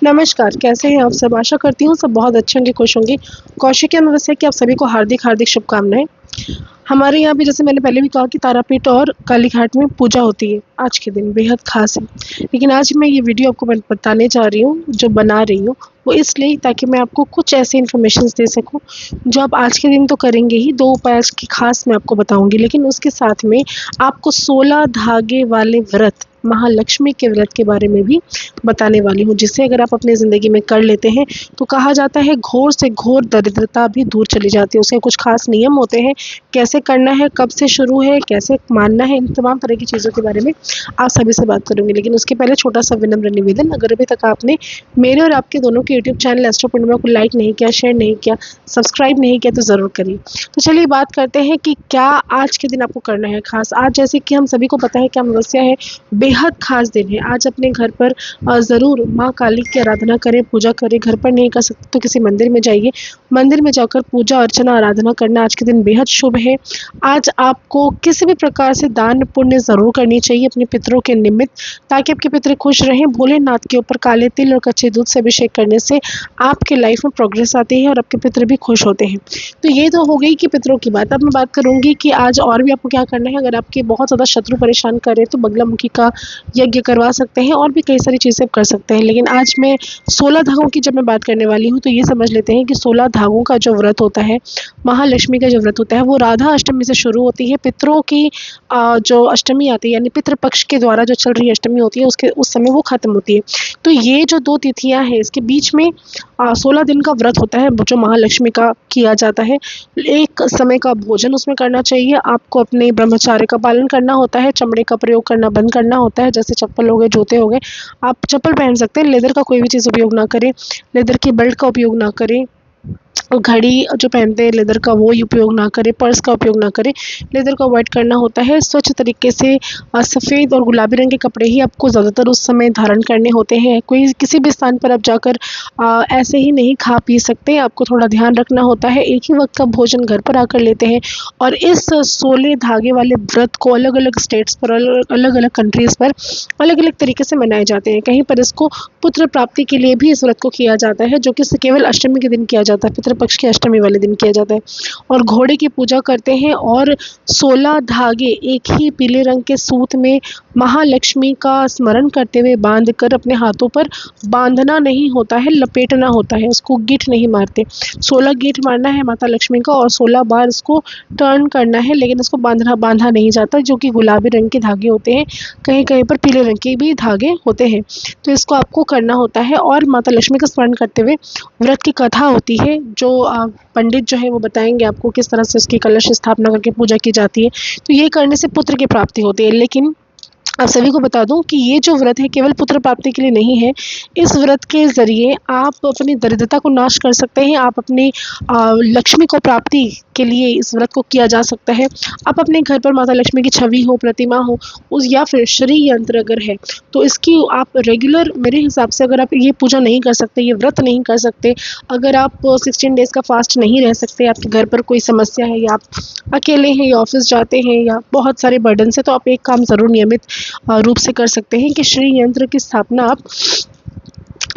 नमस्कार, कैसे हैं आप सब? आशा करती हूँ सब बहुत अच्छे होंगे, खुश होंगे। कौशिकी अमावस्या की आप सभी को हार्दिक शुभकामनाएँ। हमारे यहाँ भी जैसे मैंने पहले भी कहा कि तारापीठ और कालीघाट में पूजा होती है, आज के दिन बेहद ख़ास है। लेकिन आज मैं ये वीडियो आपको बताने जा रही हूँ, जो बना रही हूँ, वो इसलिए ताकि मैं आपको कुछ ऐसे इन्फॉर्मेशंस दे सकूँ, जो आप आज के दिन तो करेंगे ही, 2 उपाय आज के ख़ास मैं आपको बताऊँगी। लेकिन उसके साथ में आपको 16 धागे वाले व्रत, महालक्ष्मी के व्रत के बारे में भी बताने वाली हूँ, जिसे अगर आप अपनी ज़िंदगी में कर लेते हैं, तो कहा जाता है घोर से घोर दरिद्रता भी दूर चली जाती है। उसके कुछ ख़ास नियम होते हैं, कैसे करना है, कब से शुरू है, कैसे मानना है, इन तमाम तरह की चीज़ों के बारे में आप सभी से बात करूँगी। लेकिन उसके पहले छोटा-सा विनम्र निवेदन, अगर अभी तक आपने मेरे और आपके दोनों के यूट्यूब चैनल एस्ट्रो पूर्णिमा को लाइक नहीं किया, शेयर नहीं किया, सब्सक्राइब नहीं किया, तो ज़रूर करिए। तो चलिए बात करते हैं कि क्या आज के दिन आपको करना है ख़ास। आज जैसे कि हम सभी को पता है कि अमावस्या है, बेहद ख़ास दिन है। आज अपने घर पर ज़रूर माँ काली की आराधना करें, पूजा करें। घर पर नहीं कर सकते तो किसी मंदिर में जाइए, मंदिर में जाकर पूजा अर्चना आराधना करना आज के दिन बेहद शुभ है। आज आपको किसी भी प्रकार से दान पुण्य ज़रूर करनी चाहिए अपने पितरों के निमित्त, ताकि आपके पितर खुश रहें। भोलेनाथ के ऊपर काले तिल और कच्चे दूध से अभिषेक करने से आपके लाइफ में प्रोग्रेस आती है और आपके पितर भी खुश होते हैं। तो ये तो हो गई कि पितरों की बात। अब मैं बात करूँगी कि आज और भी आपको क्या करना है। अगर आपके बहुत ज़्यादा शत्रु परेशान कर रहे हैं तो बगलामुखी का यज्ञ करवा सकते हैं और भी कई सारी चीज़ें आप कर सकते हैं। लेकिन आज मैं 16 धागों की जब मैं बात करने वाली हूँ, तो ये समझ लेते हैं कि 16 धागों का जो व्रत होता है, महालक्ष्मी का जो व्रत होता है, वो राधा अष्टमी से शुरू होती है। पितरों की जो अष्टमी आती है, यानी पितृ पक्ष के द्वारा जो चल रही अष्टमी होती है, उसके उस समय वो ख़त्म होती है। तो ये जो 2 तिथियाँ हैं, इसके बीच में 16 दिन का व्रत होता है, जो महालक्ष्मी का किया जाता है। एक समय का भोजन उसमें करना चाहिए। आपको अपने ब्रह्मचर्य का पालन करना होता है, चमड़े का प्रयोग करना बंद करना होता है, जैसे चप्पल हो गए, जूते हो गए। आप चप्पल पहन सकते हैं, लेदर का कोई भी चीज़ उपयोग ना करें, लेदर की बेल्ट का उपयोग ना करें। घड़ी जो पहनते हैं लेदर का, वो उपयोग ना करें, पर्स का उपयोग ना करें। लेदर को अवॉइड करना होता है। स्वच्छ तरीके से सफ़ेद और गुलाबी रंग के कपड़े ही आपको ज़्यादातर उस समय धारण करने होते हैं। कोई किसी भी स्थान पर आप जाकर ऐसे ही नहीं खा पी सकते, आपको थोड़ा ध्यान रखना होता है। एक ही वक्त का भोजन घर पर आकर लेते हैं और इस 16 धागे वाले व्रत को अलग-अलग स्टेट्स पर, अलग-अलग कंट्रीज़ पर अलग-अलग तरीके से मनाए जाते हैं। कहीं पर इसको पुत्र प्राप्ति के लिए भी इस व्रत को किया जाता है, जो कि केवल अष्टमी के दिन किया जाता है, पितृ पक्ष की अष्टमी वाले दिन किया जाता है। और घोड़े की पूजा करते हैं और 16 धागे एक ही पीले रंग के सूत में महालक्ष्मी का स्मरण करते हुए बांध कर अपने हाथों पर बांधना नहीं होता है, लपेटना होता है। उसको गीठ नहीं मारते। 16 गीठ मारना है माता लक्ष्मी का और 16 बार इसको टर्न करना है, लेकिन इसको बांधा नहीं जाता, जो कि गुलाबी रंग के धागे होते हैं। कहीं-कहीं पर पीले रंग के भी धागे होते हैं। तो इसको आपको करना होता है और माता लक्ष्मी का स्मरण करते हुए व्रत की कथा होती है, जो पंडित जो है वो बताएंगे आपको किस तरह से उसकी कलश स्थापना करके पूजा की जाती है। तो ये करने से पुत्र की प्राप्ति होती है। लेकिन आप सभी को बता दूं कि ये जो व्रत है केवल पुत्र प्राप्ति के लिए नहीं है। इस व्रत के ज़रिए आप अपनी दरिद्रता को नाश कर सकते हैं। आप अपनी लक्ष्मी को प्राप्ति के लिए इस व्रत को किया जा सकता है। आप अपने घर पर माता लक्ष्मी की छवि हो, प्रतिमा हो, उस या फिर श्री यंत्र अगर है, तो इसकी आप रेगुलर, मेरे हिसाब से अगर आप ये पूजा नहीं कर सकते, ये व्रत नहीं कर सकते, अगर आप 16 डेज़ का फास्ट नहीं रह सकते, आपके घर पर कोई समस्या है या आप अकेले हैं या ऑफिस जाते हैं या बहुत सारे बर्डन से, तो आप एक काम ज़रूर नियमित रूप से कर सकते हैं कि श्री यंत्र की स्थापना आप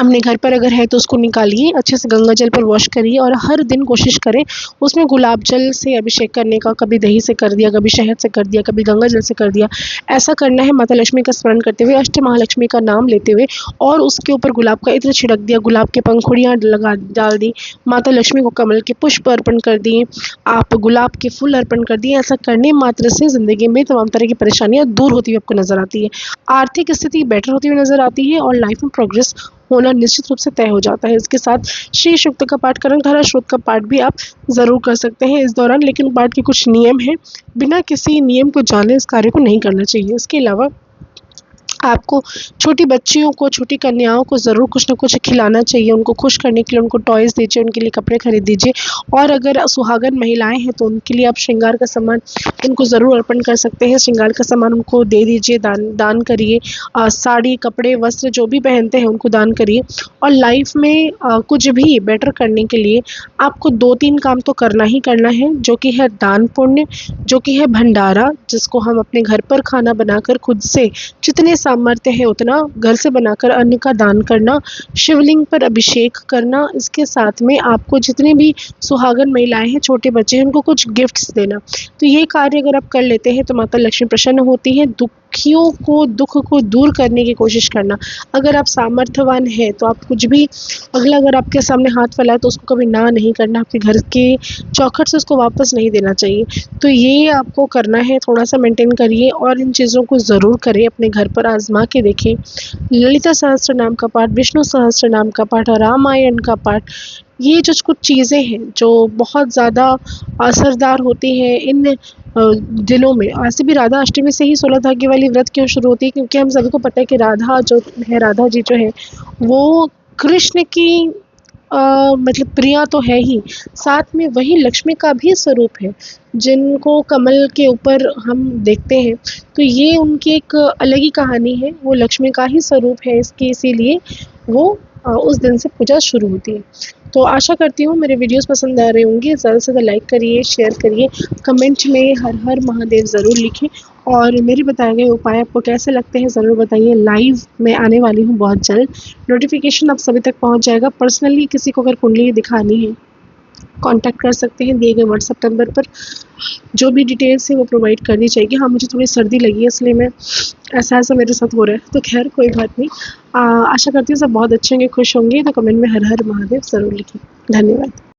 अपने घर पर अगर है तो उसको निकालिए, अच्छे से गंगा जल पर वॉश करिए और हर दिन कोशिश करें उसमें गुलाब जल से अभिषेक करने का। कभी दही से कर दिया, कभी शहद से कर दिया, कभी गंगा जल से कर दिया। ऐसा करना है माता लक्ष्मी का स्मरण करते हुए, अष्ट महालक्ष्मी का नाम लेते हुए, और उसके ऊपर गुलाब का इत्र छिड़क दिया, गुलाब के पंखुड़ियाँ डाल दी, माता लक्ष्मी को कमल के पुष्प अर्पण कर दिए, आप गुलाब के फूल अर्पण कर दिए। ऐसा करने मात्र से ज़िंदगी में तमाम तरह की परेशानियाँ दूर होती हुई आपको नज़र आती है, आर्थिक स्थिति बेटर होती हुई नज़र आती है और लाइफ में प्रोग्रेस होना निश्चित रूप से तय हो जाता है। इसके साथ श्री सूक्त का पाठ, कनकधारा स्रोत का पाठ भी आप ज़रूर कर सकते हैं इस दौरान। लेकिन पाठ के कुछ नियम हैं, बिना किसी नियम को जाने इस कार्य को नहीं करना चाहिए। इसके अलावा आपको छोटी बच्चियों को, छोटी कन्याओं को ज़रूर कुछ न कुछ खिलाना चाहिए। उनको खुश करने के लिए उनको टॉयज़ दीजिए, उनके लिए कपड़े खरीद दीजिए। और अगर सुहागन महिलाएं हैं तो उनके लिए आप श्रृंगार का सामान उनको ज़रूर अर्पण कर सकते हैं। श्रृंगार का सामान उनको दे दीजिए, दान करिए। साड़ी, कपड़े, वस्त्र जो भी पहनते हैं उनको दान करिए। और लाइफ में कुछ भी बेटर करने के लिए आपको 2-3 काम तो करना ही करना है, जो कि है दान पुण्य, जो कि है भंडारा, जिसको हम अपने घर पर खाना बनाकर खुद से जितने सामर्थ्य है उतना घर से बनाकर अन्न का दान करना, शिवलिंग पर अभिषेक करना, इसके साथ में आपको जितनी भी सुहागन महिलाएं हैं, छोटे बच्चे हैं, उनको कुछ गिफ्ट्स देना। तो ये कार्य अगर आप कर लेते हैं तो माता लक्ष्मी प्रसन्न होती हैं। दुखियों को दुख को दूर करने की कोशिश करना। अगर आप सामर्थ्यवान हैं तो आप कुछ भी, अगला अगर आपके सामने हाथ फैलाए तो उसको कभी ना नहीं करना, आपके घर के चौखट से उसको वापस नहीं देना चाहिए। तो ये आपको करना है, थोड़ा सा मेंटेन करिए और इन चीज़ों को ज़रूर करें, अपने घर पर आजमा के देखें। ललिता सहस्त्र नाम का पाठ, विष्णु सहस्त्र नाम का पाठ और रामायण का पाठ, ये जो कुछ चीज़ें हैं जो बहुत ज़्यादा असरदार होती हैं इन दिनों में। ऐसे भी राधा अष्टमी से ही 16 धागे वाली व्रत क्यों शुरू होती है, क्योंकि हम सभी को पता है कि राधा जो है, राधा जी जो है वो कृष्ण की मतलब प्रिया तो है ही, साथ में वही लक्ष्मी का भी स्वरूप है, जिनको कमल के ऊपर हम देखते हैं। तो ये उनकी एक अलग ही कहानी है, वो लक्ष्मी का ही स्वरूप है इसकी, इसीलिए वो उस दिन से पूजा शुरू होती है। तो आशा करती हूँ मेरे वीडियोस पसंद आ रहे होंगे। ज़्यादा से ज़्यादा लाइक करिए, शेयर करिए, कमेंट में हर हर महादेव ज़रूर लिखें और मेरे बताए गए उपाय आपको कैसे लगते हैं ज़रूर बताइए। लाइव मैं आने वाली हूँ बहुत जल्द, नोटिफिकेशन आप सभी तक पहुँच जाएगा। पर्सनली किसी को अगर कुंडली दिखानी है कांटेक्ट कर सकते हैं दिए गए व्हाट्सएप नंबर पर। जो भी डिटेल्स है वो प्रोवाइड करनी चाहिए। हाँ, मुझे थोड़ी सर्दी लगी है इसलिए मैं ऐसा मेरे साथ हो रहा है, तो खैर कोई बात नहीं। आशा करती हूँ सब बहुत अच्छे होंगे, खुश होंगे। तो कमेंट में हर हर महादेव ज़रूर लिखें। धन्यवाद।